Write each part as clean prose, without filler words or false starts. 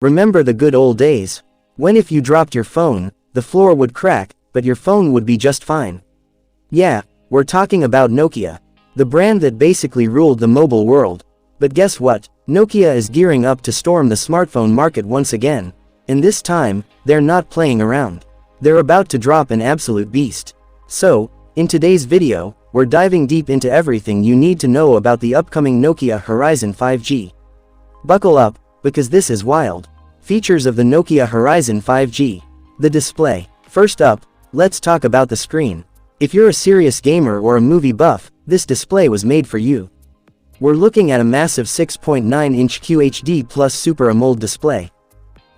Remember the good old days? When if you dropped your phone, the floor would crack, but your phone would be just fine. Yeah, we're talking about Nokia. The brand that basically ruled the mobile world. But guess what? Nokia is gearing up to storm the smartphone market once again. And this time, they're not playing around. They're about to drop an absolute beast. So, in today's video, we're diving deep into everything you need to know about the upcoming Nokia Horizon 5G. Buckle up, because this is wild. Features of the Nokia Horizon 5G. The display. First up, let's talk about the screen. If you're a serious gamer or a movie buff, this display was made for you. We're looking at a massive 6.9-inch QHD plus Super AMOLED display.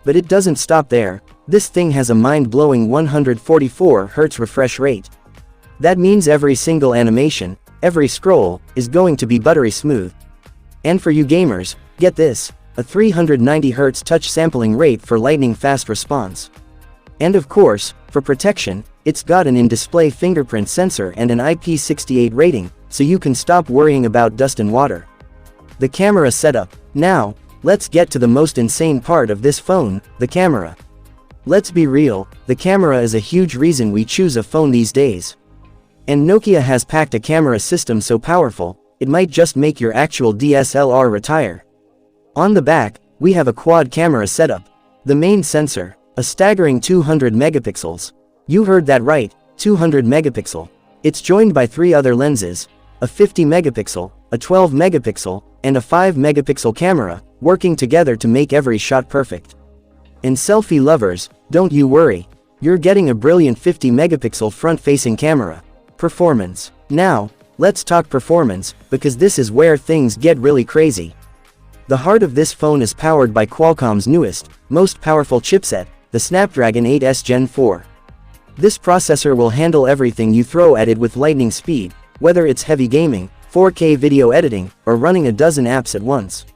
But it doesn't stop there. This thing has a mind-blowing 144Hz refresh rate. That means every single animation, every scroll, is going to be buttery smooth. And for you gamers, get this, a 390Hz touch sampling rate for lightning-fast response. And of course, for protection, it's got an in-display fingerprint sensor and an IP68 rating, so you can stop worrying about dust and water. The camera setup. Now, let's get to the most insane part of this phone, the camera. Let's be real, the camera is a huge reason we choose a phone these days. And Nokia has packed a camera system so powerful, it might just make your actual DSLR retire. On the back, we have a quad camera setup. The main sensor, a staggering 200 megapixels. You heard that right, 200 megapixel. It's joined by 3 other lenses, a 50 megapixel, a 12 megapixel, and a 5 megapixel camera, working together to make every shot perfect. And selfie lovers, don't you worry. You're getting a brilliant 50 megapixel front-facing camera. Performance. Now, let's talk performance, because this is where things get really crazy. The heart of this phone is powered by Qualcomm's newest, most powerful chipset, the Snapdragon 8S Gen 4. This processor will handle everything you throw at it with lightning speed, whether it's heavy gaming, 4K video editing, or running a dozen apps at once.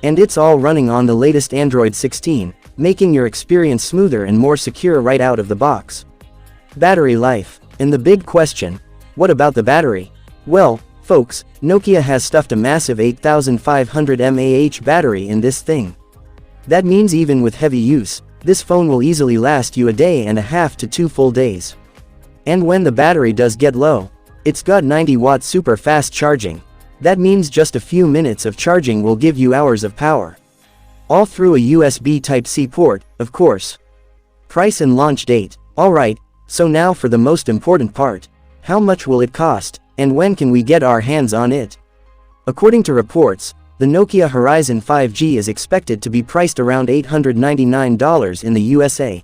And it's all running on the latest Android 16, making your experience smoother and more secure right out of the box. Battery life. And the big question, what about the battery? Well, folks, Nokia has stuffed a massive 8500 mAh battery in this thing. That means even with heavy use, this phone will easily last you a day and a half to 2 full days. And when the battery does get low, it's got 90-watt super fast charging. That means just a few minutes of charging will give you hours of power. All through a USB Type-C port, of course. Price and launch date. Alright, so now for the most important part. How much will it cost, and when can we get our hands on it? According to reports, the Nokia Horizon 5G is expected to be priced around $899 in the USA.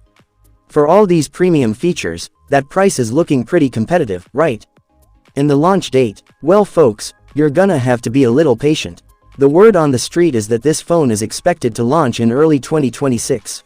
For all these premium features, that price is looking pretty competitive, right? And the launch date, well folks, you're gonna have to be a little patient. The word on the street is that this phone is expected to launch in early 2026.